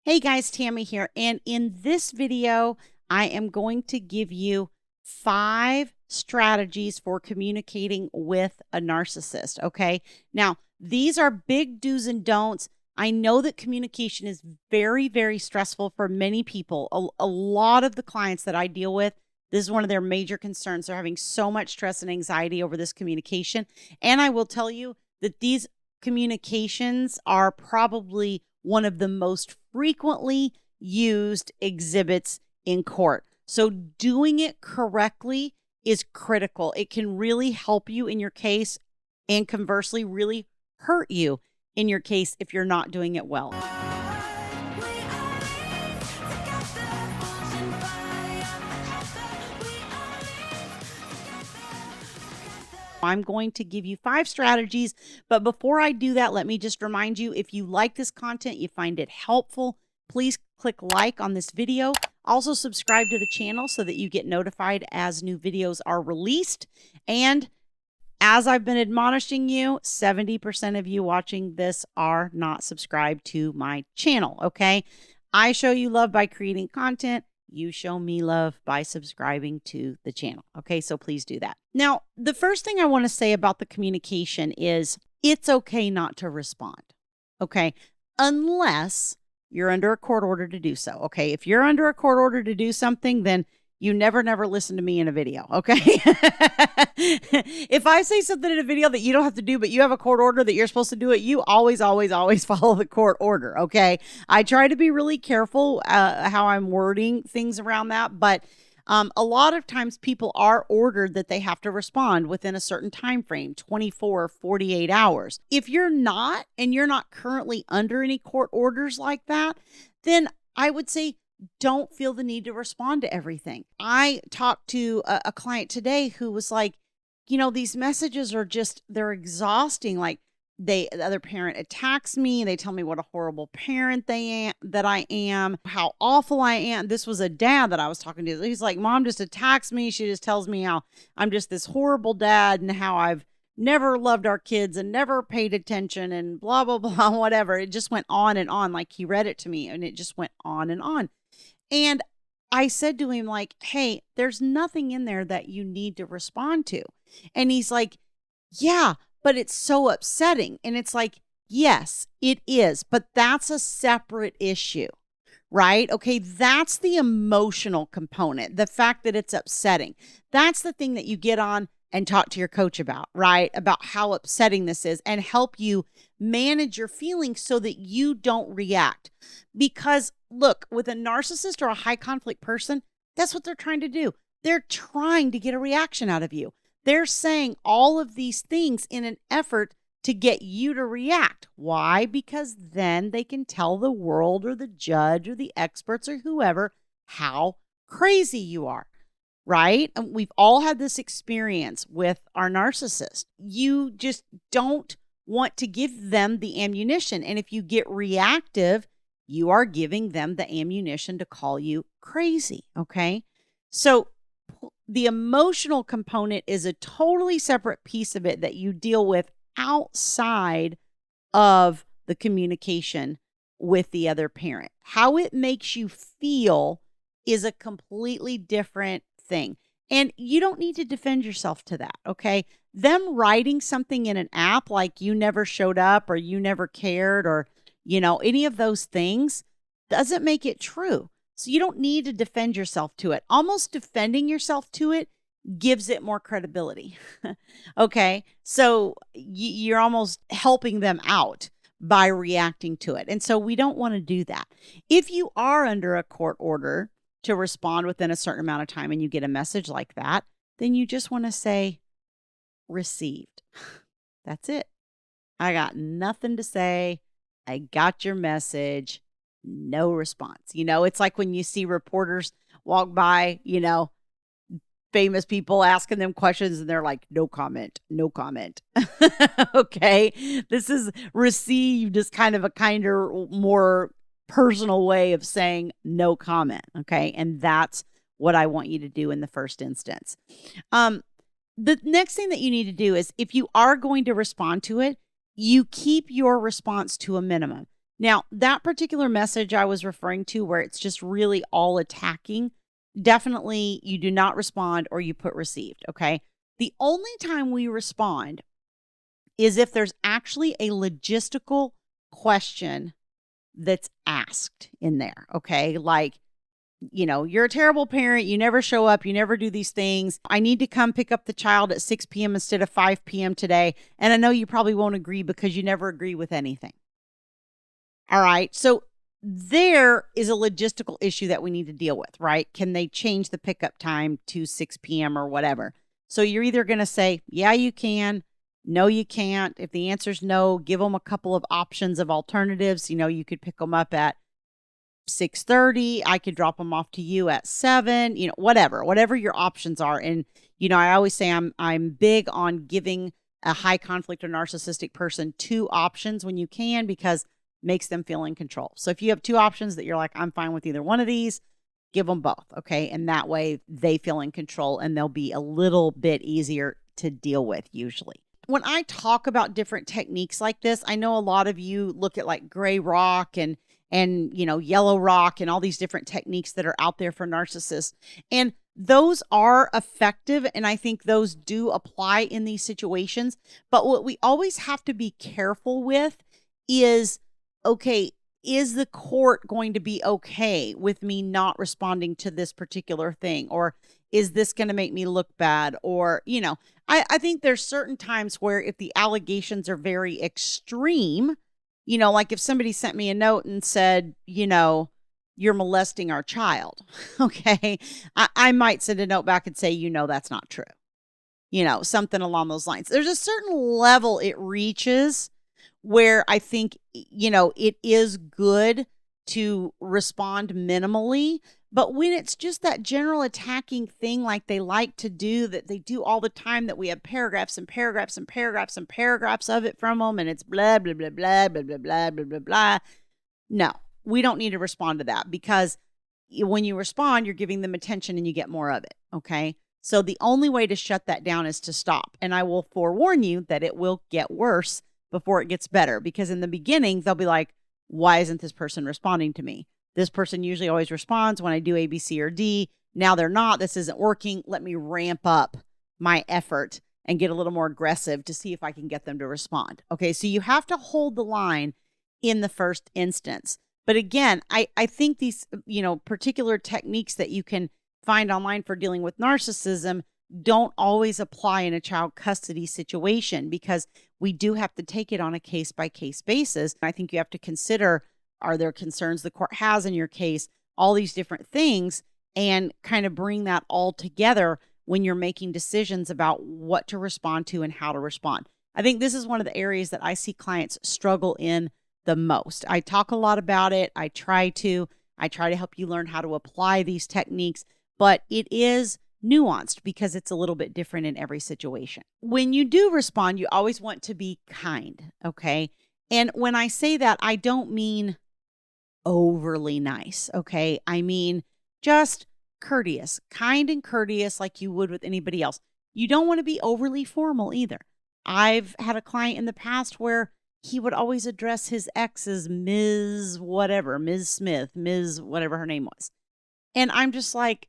Hey guys, Tammy here. And in this video, I am going to give you 5 strategies for communicating with a narcissist. Okay. Now, these are big do's and don'ts. I know that communication is very, very stressful for many people. A lot of the clients that I deal with, this is one of their major concerns. They're having so much stress and anxiety over this communication. And I will tell you that these communications are probably one of the most frequently used exhibits in court. So doing it correctly is critical. It can really help you in your case and conversely really hurt you in your case if you're not doing it well. I'm going to give you 5 strategies, but before I do that, let me just remind you, if you like this content, you find it helpful, please click like on this video. Also subscribe to the channel so that you get notified as new videos are released. And as I've been admonishing you, 70% of you watching this are not subscribed to my channel, okay? I show you love by creating content. You show me love by subscribing to the channel. Okay, so please do that. Now, the first thing I want to say about the communication is it's okay not to respond. Okay, unless you're under a court order to do so. Okay, if you're under a court order to do something, then you never listen to me in a video, okay? If I say something in a video that you don't have to do, but you have a court order that you're supposed to do it, you always follow the court order, okay? I try to be really careful how I'm wording things around that, but a lot of times people are ordered that they have to respond within a certain time frame, 24, 48 hours. If you're not, and you're not currently under any court orders like that, then I would say don't feel the need to respond to everything. I talked to a client today who was like, these messages are they're exhausting. Like the other parent attacks me. They tell me what a horrible parent that I am, how awful I am. This was a dad that I was talking to. He's like, Mom just attacks me. She just tells me how I'm just this horrible dad and how I've never loved our kids and never paid attention and blah, blah, blah, whatever. It just went on and on. Like he read it to me and it just went on and on. And I said to him, like, hey, there's nothing in there that you need to respond to. And he's like, yeah, but it's so upsetting. And it's like, yes, it is. But that's a separate issue, right? Okay, that's the emotional component, the fact that it's upsetting. That's the thing that you get on and talk to your coach about, right? About how upsetting this is and help you manage your feelings so that you don't react. Because look, with a narcissist or a high conflict person, that's what they're trying to do. They're trying to get a reaction out of you. They're saying all of these things in an effort to get you to react. Why? Because then they can tell the world or the judge or the experts or whoever how crazy you are. Right? And we've all had this experience with our narcissist. You just don't want to give them the ammunition. And if you get reactive, you are giving them the ammunition to call you crazy. Okay. So the emotional component is a totally separate piece of it that you deal with outside of the communication with the other parent. How it makes you feel is a completely different thing. And you don't need to defend yourself to that, okay? Them writing something in an app like you never showed up or you never cared or, any of those things doesn't make it true. So you don't need to defend yourself to it. Almost defending yourself to it gives it more credibility, okay? So you're almost helping them out by reacting to it. And so we don't want to do that. If you are under a court order to respond within a certain amount of time and you get a message like that, then you just want to say, received. That's it. I got nothing to say. I got your message. No response. It's like when you see reporters walk by, famous people asking them questions and they're like, no comment, no comment. Okay. This is received as kind of more personal way of saying no comment. Okay. And that's what I want you to do in the first instance. The next thing that you need to do is if you are going to respond to it, you keep your response to a minimum. Now, that particular message I was referring to, where it's just really all attacking, definitely you do not respond or you put received. Okay. The only time we respond is if there's actually a logistical question that's asked in there. Okay. Like, you're a terrible parent. You never show up. You never do these things. I need to come pick up the child at 6 p.m. instead of 5 p.m. today. And I know you probably won't agree because you never agree with anything. All right. So there is a logistical issue that we need to deal with, right? Can they change the pickup time to 6 p.m. or whatever? So you're either going to say, yeah, you can. No, you can't. If the answer is no, give them a couple of options of alternatives. You could pick them up at 6:30. I could drop them off to you at 7, whatever your options are. And, I always say I'm big on giving a high conflict or narcissistic person 2 options when you can, because it makes them feel in control. So if you have 2 options that you're like, I'm fine with either one of these, give them both. Okay. And that way they feel in control and they'll be a little bit easier to deal with usually. When I talk about different techniques like this, I know a lot of you look at like gray rock and yellow rock and all these different techniques that are out there for narcissists. And those are effective. And I think those do apply in these situations. But what we always have to be careful with is, okay, is the court going to be okay with me not responding to this particular thing? Or is this going to make me look bad? Or, I think there's certain times where if the allegations are very extreme, like if somebody sent me a note and said, you're molesting our child. Okay. I might send a note back and say, that's not true. Something along those lines. There's a certain level it reaches where I think, it is good to respond minimally. But when it's just that general attacking thing like they like to do, that they do all the time, that we have paragraphs and paragraphs and paragraphs and paragraphs of it from them, and it's blah, blah, blah, blah, blah, blah, blah, blah, blah, blah. No, we don't need to respond to that, because when you respond, you're giving them attention and you get more of it. Okay. So the only way to shut that down is to stop. And I will forewarn you that it will get worse before it gets better, because in the beginning, they'll be like, why isn't this person responding to me? This person usually always responds when I do A, B, C, or D. Now they're not. This isn't working. Let me ramp up my effort and get a little more aggressive to see if I can get them to respond. Okay, so you have to hold the line in the first instance. But again, I think these, particular techniques that you can find online for dealing with narcissism don't always apply in a child custody situation, because we do have to take it on a case-by-case basis. I think you have to consider, are there concerns the court has in your case, all these different things, and kind of bring that all together when you're making decisions about what to respond to and how to respond. I think this is one of the areas that I see clients struggle in the most. I talk a lot about it. I try to help you learn how to apply these techniques, but it is nuanced because it's a little bit different in every situation. When you do respond, you always want to be kind, okay? And when I say that, I don't mean overly nice, okay? I mean just courteous, kind and courteous, like you would with anybody else. You don't want to be overly formal either. I've had a client in the past where he would always address his ex as Ms. whatever, Ms. Smith, Ms. whatever her name was. And I'm just like,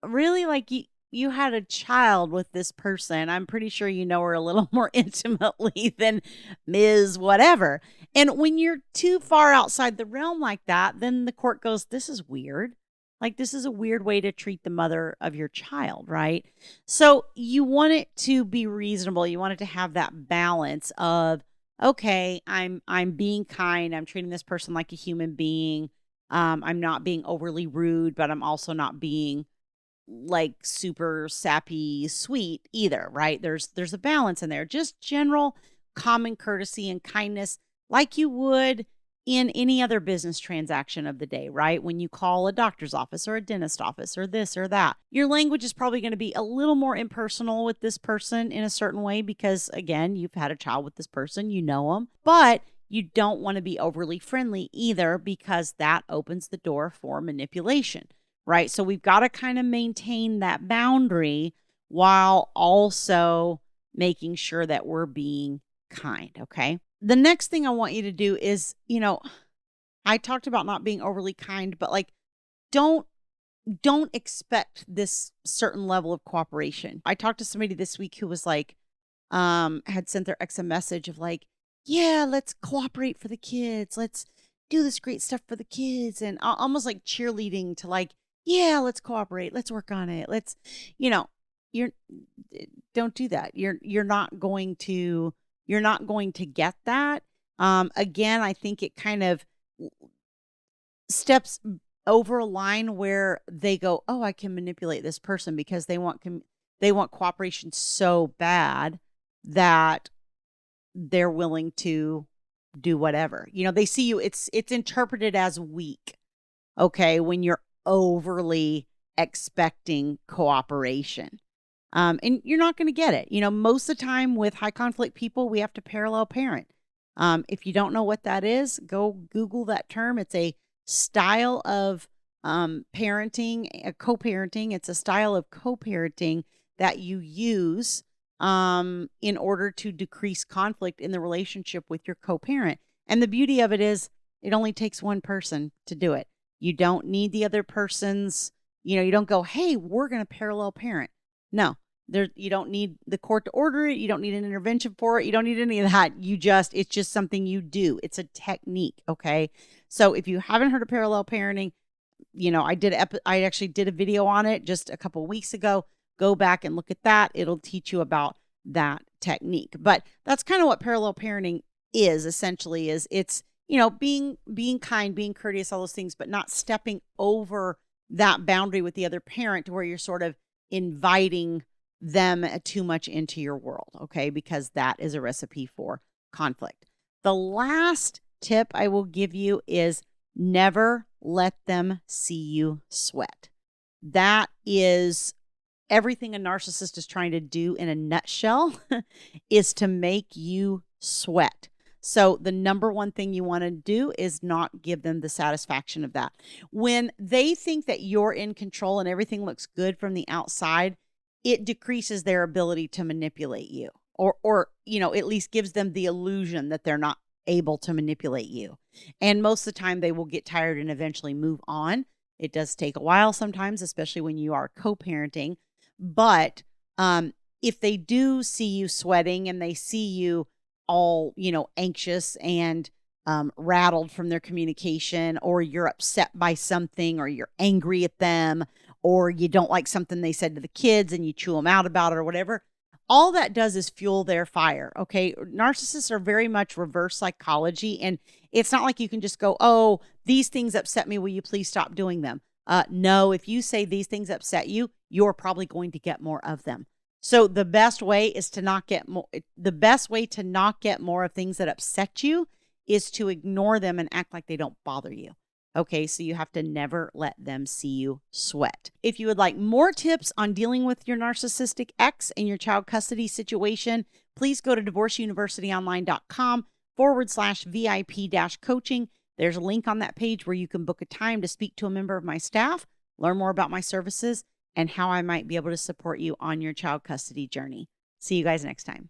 really? Like you had a child with this person. I'm pretty sure you know her a little more intimately than Ms. whatever. And when you're too far outside the realm like that, then the court goes, this is weird. Like, this is a weird way to treat the mother of your child, right? So you want it to be reasonable. You want it to have that balance of, okay, I'm being kind. I'm treating this person like a human being. I'm not being overly rude, but I'm also not being like super sappy sweet either, right? There's a balance in there. Just general common courtesy and kindness, like you would in any other business transaction of the day, right? When you call a doctor's office or a dentist office or this or that, your language is probably going to be a little more impersonal with this person in a certain way, because again, you've had a child with this person, you know them, but you don't want to be overly friendly either, because that opens the door for manipulation, right? So we've got to kind of maintain that boundary while also making sure that we're being kind, okay? The next thing I want you to do is, I talked about not being overly kind, but like, don't expect this certain level of cooperation. I talked to somebody this week who was like, had sent their ex a message of like, yeah, let's cooperate for the kids. Let's do this great stuff for the kids. And almost like cheerleading to like, yeah, let's cooperate. Let's work on it. Let's, you know, you're, don't do that. You're not going to get that. Again, I think it kind of steps over a line where they go, oh, I can manipulate this person because they want cooperation so bad that they're willing to do whatever. They see you, it's interpreted as weak, okay, when you're overly expecting cooperation. And you're not going to get it. Most of the time with high conflict people, we have to parallel parent. If you don't know what that is, go Google that term. It's a style of parenting, co-parenting. It's a style of co-parenting that you use in order to decrease conflict in the relationship with your co-parent. And the beauty of it is it only takes one person to do it. You don't need the other person's, you don't go, hey, we're going to parallel parent. No, you don't need the court to order it. You don't need an intervention for it. You don't need any of that. It's just something you do. It's a technique. Okay. So if you haven't heard of parallel parenting, I actually did a video on it just a couple of weeks ago. Go back and look at that. It'll teach you about that technique. But that's kind of what parallel parenting is essentially. It's being kind, being courteous, all those things, but not stepping over that boundary with the other parent to where you're sort of inviting them too much into your world. Okay. Because that is a recipe for conflict. The last tip I will give you is never let them see you sweat. That is everything a narcissist is trying to do in a nutshell is to make you sweat. So the number one thing you want to do is not give them the satisfaction of that. When they think that you're in control and everything looks good from the outside, it decreases their ability to manipulate you or at least gives them the illusion that they're not able to manipulate you. And most of the time they will get tired and eventually move on. It does take a while sometimes, especially when you are co-parenting. But if they do see you sweating and they see you all, anxious and rattled from their communication, or you're upset by something, or you're angry at them, or you don't like something they said to the kids and you chew them out about it or whatever, all that does is fuel their fire. Okay. Narcissists are very much reverse psychology. And it's not like you can just go, oh, these things upset me. Will you please stop doing them? No, if you say these things upset you, you're probably going to get more of them. So the best way to not get more of things that upset you is to ignore them and act like they don't bother you. Okay, so you have to never let them see you sweat. If you would like more tips on dealing with your narcissistic ex and your child custody situation, please go to divorceuniversityonline.com/VIP-coaching. There's a link on that page where you can book a time to speak to a member of my staff, learn more about my services, and how I might be able to support you on your child custody journey. See you guys next time.